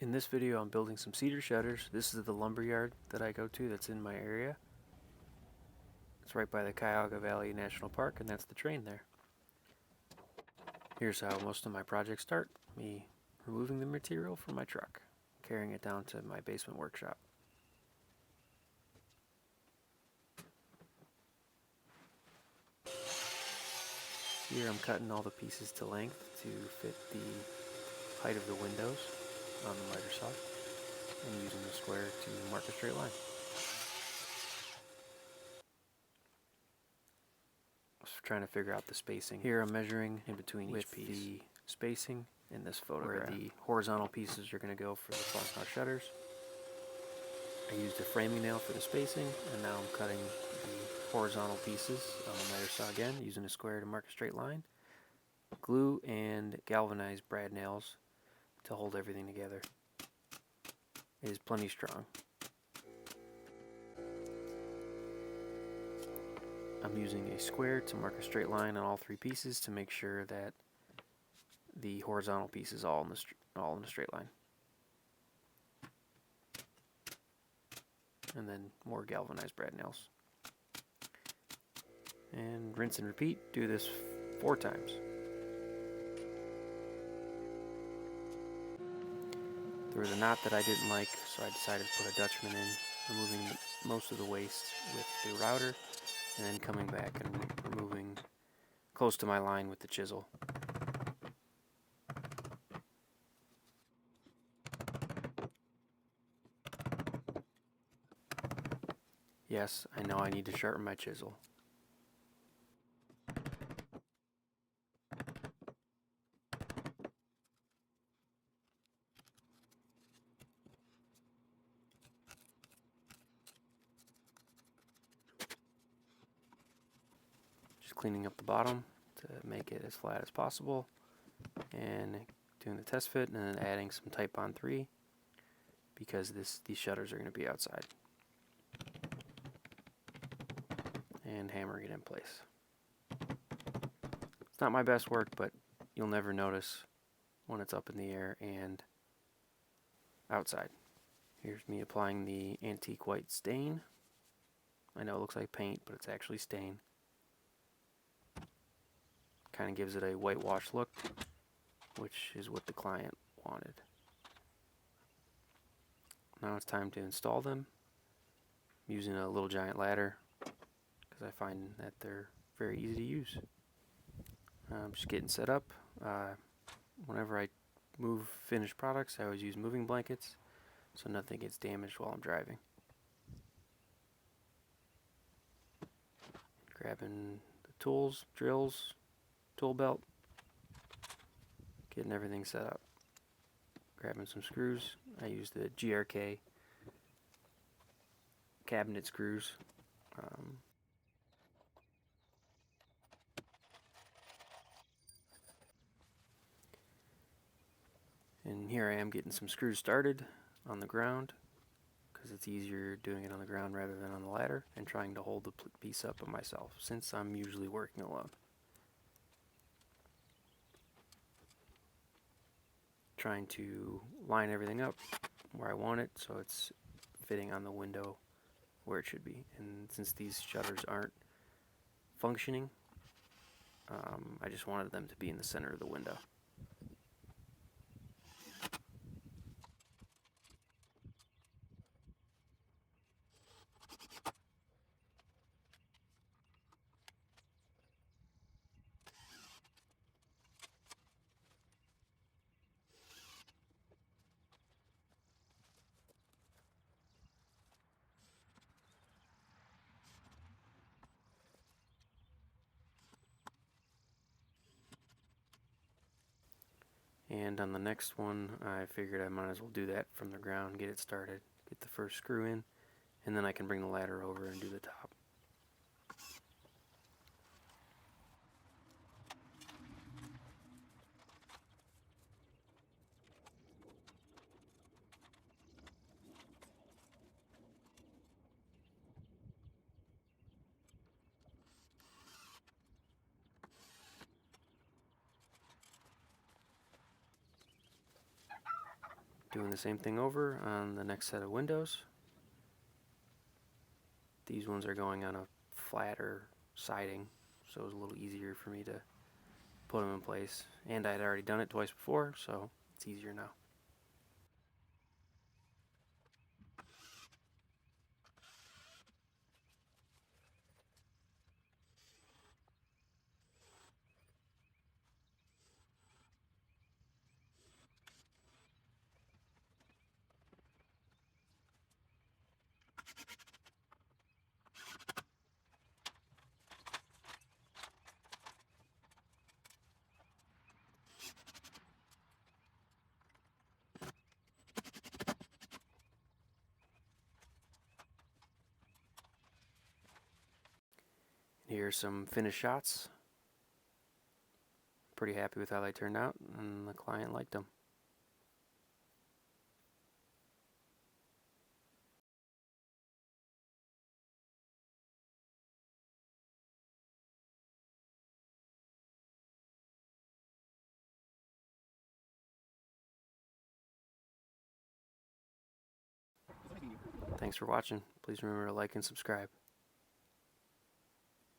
In this video I'm building some cedar shutters. This is the lumber yard that I go to that's in my area. It's right by the Cuyahoga Valley National Park, and that's the train there. Here's how most of my projects start. Me removing the material from my truck, carrying it down to my basement workshop. Here I'm cutting all the pieces to length to fit the height of the windows on the miter saw, and using the square to mark a straight line. Trying to figure out the spacing. Here I'm measuring in between each piece. The spacing in this photograph. Where the horizontal pieces are going to go for the farmhouse shutters. I used a framing nail for the spacing, and now I'm cutting the horizontal pieces on the miter saw again, using a square to mark a straight line. Glue and galvanized brad nails to hold everything together. It is plenty strong. I'm using a square to mark a straight line on all three pieces to make sure that the horizontal piece is all in a straight line. And then more galvanized brad nails. And rinse and repeat. Do this 4 times. There was a knot that I didn't like, so I decided to put a Dutchman in, removing most of the waste with the router, and then coming back and removing close to my line with the chisel. Yes, I know I need to sharpen my chisel. Just cleaning up the bottom to make it as flat as possible, and doing the test fit, and then adding some Type Bond 3 because these shutters are going to be outside, and hammering it in place. It's not my best work, but you'll never notice when it's up in the air and outside. Here's me applying the antique white stain. I know it looks like paint, but it's actually stain. Kind of gives it a whitewash look, which is what the client wanted. Now it's time to install them. I'm using a little giant ladder because I find that they're very easy to use. I'm just getting set up. Whenever I move finished products, I always use moving blankets so nothing gets damaged while I'm driving. Grabbing the tools, drills, tool belt, getting everything set up. Grabbing some screws. I use the GRK cabinet screws. And here I am getting some screws started on the ground because it's easier doing it on the ground rather than on the ladder, and trying to hold the piece up by myself since I'm usually working alone. Trying to line everything up where I want it so it's fitting on the window where it should be. And since these shutters aren't functioning, I just wanted them to be in the center of the window. And on the next one, I figured I might as well do that from the ground, get it started, get the first screw in, and then I can bring the ladder over and do the top. Doing the same thing over on the next set of windows. These ones are going on a flatter siding, so it was a little easier for me to put them in place. And I had already done it twice before, so it's easier now. Here's some finished shots. Pretty happy with how they turned out, and the client liked them. Thanks for watching. Please remember to like and subscribe.